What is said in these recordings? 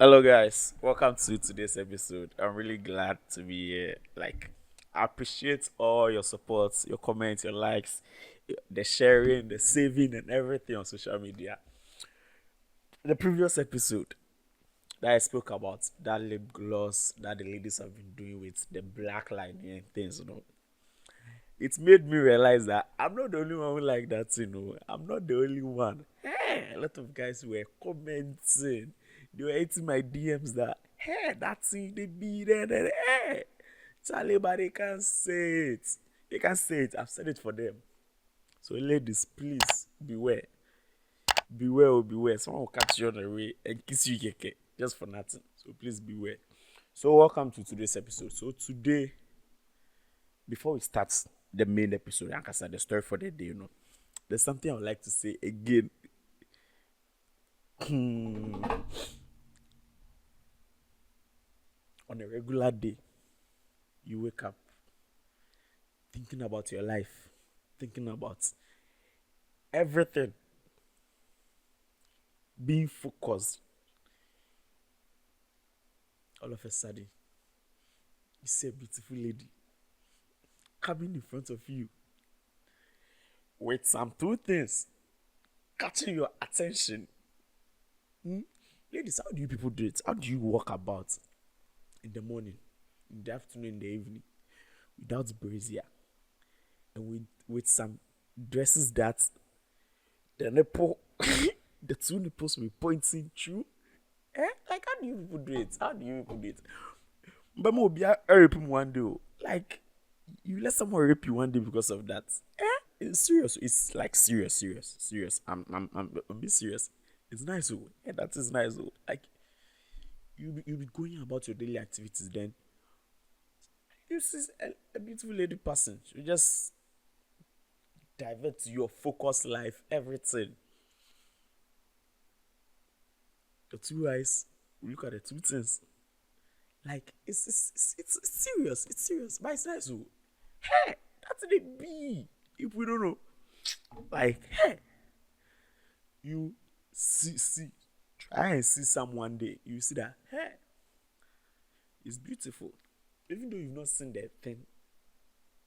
Hello, guys. Welcome to today's episode. I'm really glad to be here. I appreciate all your support, your comments, your likes, the sharing, the saving, and everything on social media. The previous episode that I spoke about that lip gloss that the ladies have been doing with the black lining and things. It made me realize that I'm not the only one who like that. I'm not the only one. Hey, a lot of guys were commenting. They were hitting my DMs that, hey, that thing they be there. Hey, Charlie, but they can't say it. They can't say it. I've said it for them. So, ladies, please beware. Beware, oh, beware. Someone will catch you on the way and kiss you, keke, just for nothing. So, please beware. So, welcome to today's episode. So, today, before we start the main episode, like I said, the story for the day, there's something I would like to say again. On a regular day, you wake up thinking about your life, thinking about everything, being focused. All of a sudden, you see a beautiful lady coming in front of you with some two things catching your attention. Ladies, how do you people do it? How do you walk about in the morning, in the afternoon, in the evening, without brazier, and with some dresses that the nipple, the two nipples will be pointing through? Like, how do you people do it? How do you people do it? But maybe I rape him one day. Like, you let someone rape you one day because of that. It's serious. It's like serious. I'm being serious. It's nice, oh. Yeah, that is nice, oh. Like, you be going about your daily activities, then you see a beautiful lady person. You just divert your focus life, everything. The two eyes, look at the two things. Like, it's serious. It's serious. But it's nice, oh. Hey, that's the be. If we don't know, like, hey, you see, try and see someone day. You see that, hey, it's beautiful. Even though you've not seen the thing,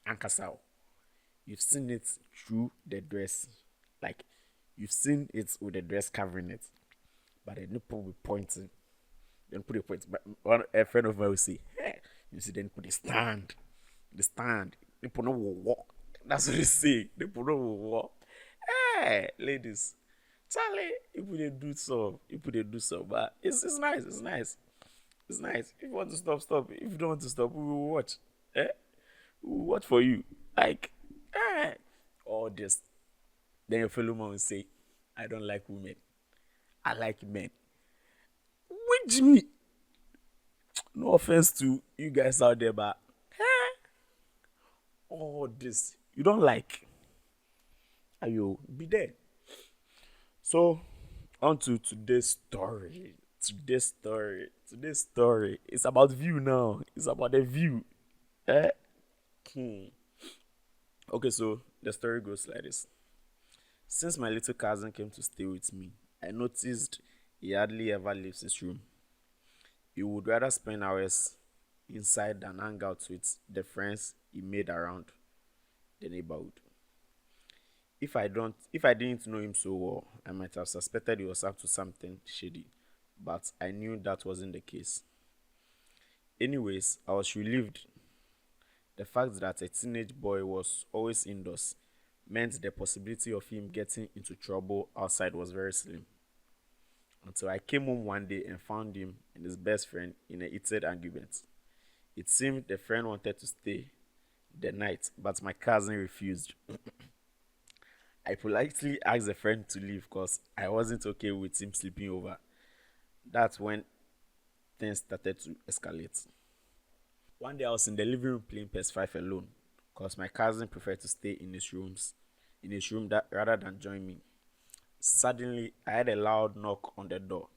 Ankasao, you've seen it through the dress. Like, you've seen it with the dress covering it. But the nipple will pointing. Then put a point. But a friend of mine will say, hey, you see, then put the stand. The stand. Nipple no will walk. That's what they say. Nipple no will walk. Hey, ladies. Charlie, if we do so, but it's nice, it's nice. It's nice. If you want to stop, stop. If you don't want to stop, we will watch. Eh? We will watch for you. Like, all this. Then your fellow man will say, I don't like women. I like men. Which me? No offense to you guys out there, but all this you don't like. Ayo, be there. So, on to today's story. Today's story. It's about view now. It's about the view. Eh? Hmm. Okay, so the story goes like this. Since my little cousin came to stay with me, I noticed he hardly ever leaves his room. He would rather spend hours inside than hang out with the friends he made around the neighborhood. If I didn't know him so well, I might have suspected he was up to something shady, but I knew that wasn't the case. Anyways, I was relieved. The fact that a teenage boy was always indoors meant the possibility of him getting into trouble outside was very slim. Until I came home one day and found him and his best friend in a heated argument. It seemed the friend wanted to stay the night, but my cousin refused. I politely asked the friend to leave because I wasn't okay with him sleeping over. That's when things started to escalate. One day I was in the living room playing PS5 alone because my cousin preferred to stay in his room that rather than join me. Suddenly, I heard a loud knock on the door.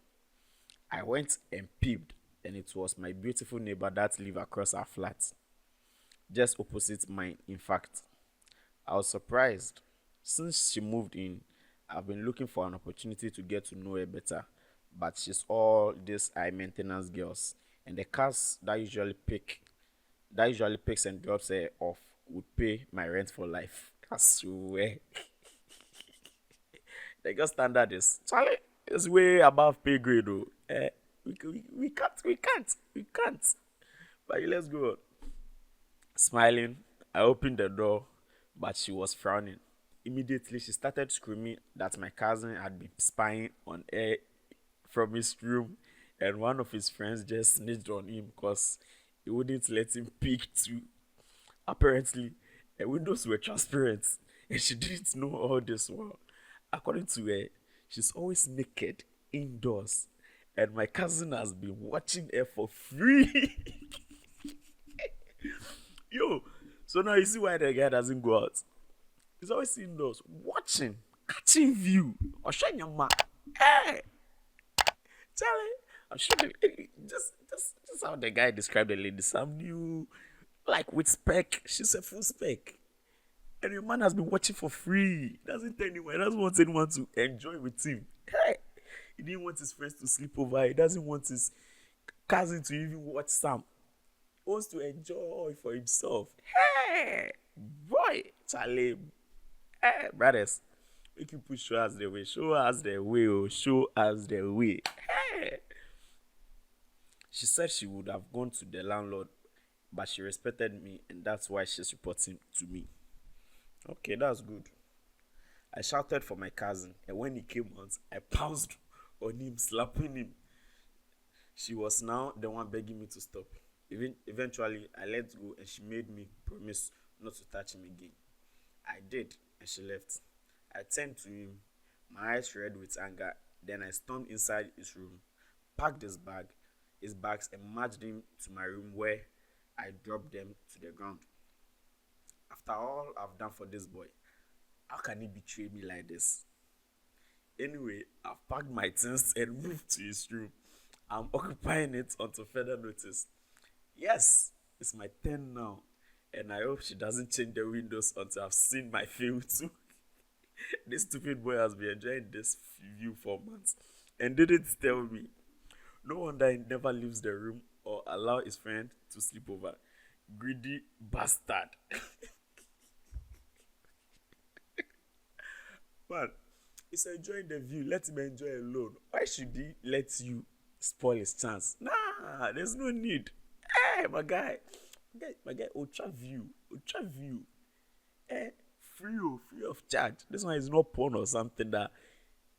I went and peeped, and it was my beautiful neighbor that lived across our flat, just opposite mine, in fact. I was surprised. Since she moved in, I've been looking for an opportunity to get to know her better, but she's all these high maintenance girls. And the cars that usually picks and drops her off would pay my rent for life. I swear. The girl standard is Charlie is way above pay grade though. We can't. But let's go on. Smiling, I opened the door, but she was frowning. Immediately, she started screaming that my cousin had been spying on her from his room, and one of his friends just snitched on him because he wouldn't let him peek too. Apparently, her windows were transparent, and she didn't know all this while. According to her, she's always naked indoors, and my cousin has been watching her for free. Yo, so now you see why the guy doesn't go out. He's always indoors, watching, catching view, or showing your man. Hey, Charlie, I'm sure just how the guy described the lady. Some new, like with spec. She's a full spec. And your man has been watching for free. Doesn't tell anyone. He doesn't want anyone to enjoy with him. Hey, he didn't want his friends to sleep over. He doesn't want his cousin to even watch Sam. He wants to enjoy for himself. Hey, boy, Charlie. Hey, brothers, make you push show us the way. Show us the way. Oh, show us the way. Hey. She said she would have gone to the landlord, but she respected me, and that's why she's reporting to me. Okay, that's good. I shouted for my cousin, and when he came out, I pounced on him, slapping him. She was now the one begging me to stop. Eventually, I let go, and she made me promise not to touch him again. I did, and she left. I turned to him, my eyes red with anger. Then I stormed inside his room, packed his bags, and marched him to my room where I dropped them to the ground. After all I've done for this boy, how can he betray me like this? Anyway, I've packed my things and moved to his room. I'm occupying it until further notice. Yes, it's my turn now, and I hope she doesn't change the windows until I've seen my film too. This stupid boy has been enjoying this view for months and didn't tell me. No wonder he never leaves the room or allow his friend to sleep over. Greedy bastard. Man, he's enjoying the view. Let him enjoy alone. Why should he let you spoil his chance? Nah, there's no need. Hey, my guy. My guy, ultra view. Ultra view. Eh, free of charge. This one is not porn or something that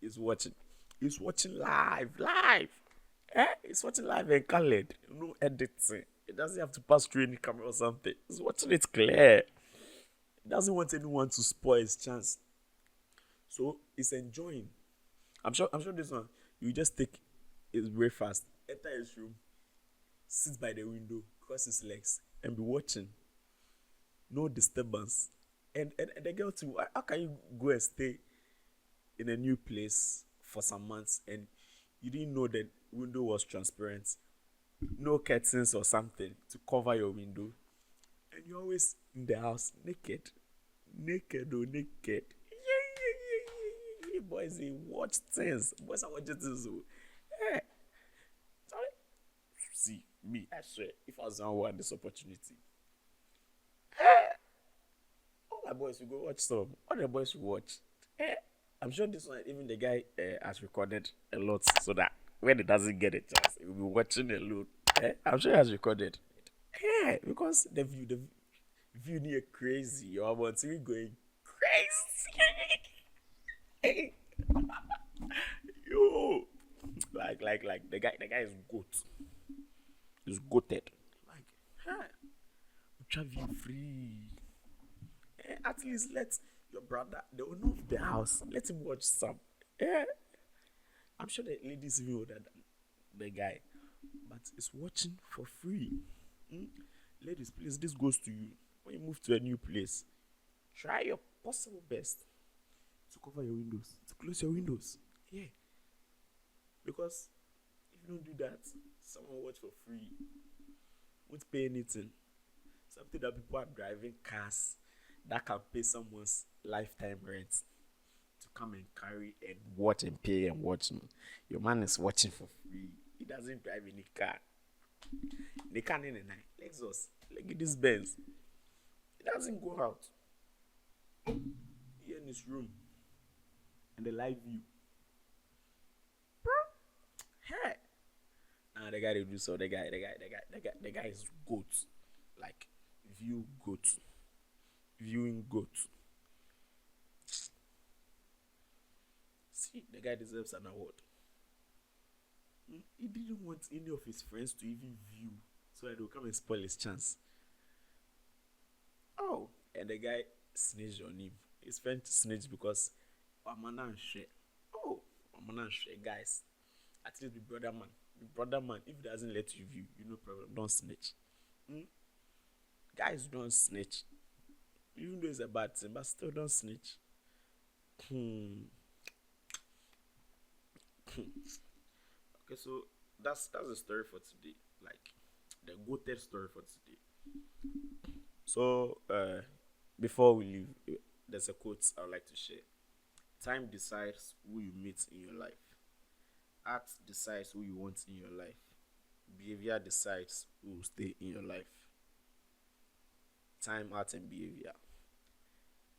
he's watching. He's watching live. He's watching live and colored. No editing. It doesn't have to pass through any camera or something. He's watching it clear. He doesn't want anyone to spoil his chance. So he's enjoying. I'm sure this one, you just take his breakfast, enter his room, sit by the window, cross his legs, and be watching. No disturbance. And the girl too, how can you go and stay in a new place for some months and you didn't know that window was transparent, no curtains or something to cover your window, and you're always in the house naked. Boys, they watch things. Boys are watching things. Hey, sorry. See me, I swear, if I was someone who had this opportunity, all my boys will go watch some. All the boys will watch. I'm sure this one, even the guy has recorded a lot so that when he doesn't get a chance, he will be watching alone. I'm sure he has recorded. Because the view near crazy. You're about to be going crazy. Yo, like the guy is goat. He's goated. Like, ultra view free. At least let your brother, the owner of the house, let him watch some. I'm sure the lady's even older than the guy, but it's watching for free. Ladies, please, this goes to you. When you move to a new place, try your possible best to cover your windows, to close your windows. Yeah. Because if you don't do that, someone watch for free. Won't pay anything. Something that people are driving cars that can pay someone's lifetime rent to come and carry and watch and pay and watch. No. Your man is watching for free. He doesn't drive any car. They can't in the night. Lexus. Look at this Benz. He doesn't go out. He in his room. And the live view. Hey. Nah, the guy they do so. The guy is goat. Like view goat. Viewing goat. See, the guy deserves an award. He didn't want any of his friends to even view, so that they'll come and spoil his chance. Oh, and the guy snitched on him. His friend snitched because Wamana and share. Oh, Wamana and share, guys. At least be brother man. Be brother man. If he doesn't let you view, you no problem. Don't snitch. Guys don't snitch. Even though it's a bad thing, but still don't snitch. Okay, so that's the story for today. Like the goated story for today. So before we leave, there's a quote I would like to share. Time decides who you meet in your life. Art decides who you want in your life. Behavior decides who will stay in your life. Time, art, and behavior.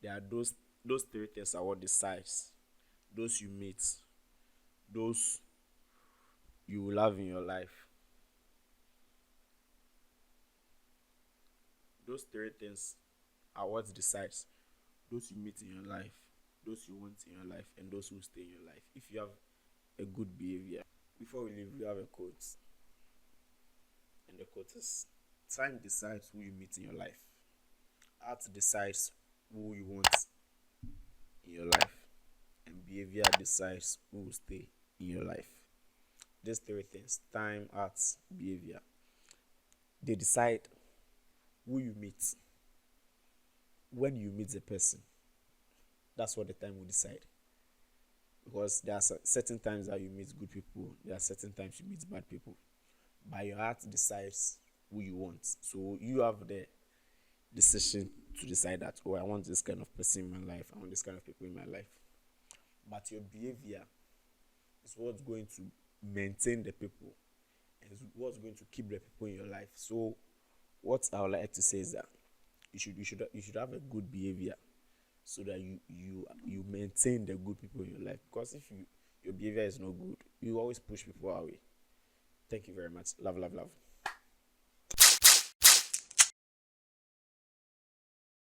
There are those three things are what decides. Those you meet, those you will have in your life. Those three things are what decides. Those you meet in your life, those you want in your life, and those who stay in your life. If you have a good behavior. Before we leave, we have a quote. And the quote is, time decides who you meet in your life. Art decides who you want in your life. And behavior decides who will stay in your life. These three things, time, art, behavior, they decide who you meet. When you meet the person, that's what the time will decide. Because there are certain times that you meet good people, there are certain times you meet bad people. But your heart decides who you want. So you have the decision to decide that, oh, I want this kind of person in my life, I want this kind of people in my life. But your behavior is what's going to maintain the people and is what's going to keep the people in your life. So what I would like to say is that you should have a good behavior so that you maintain the good people in your life. Because if your behavior is not good, you always push people away. Thank you very much. Love, love, love.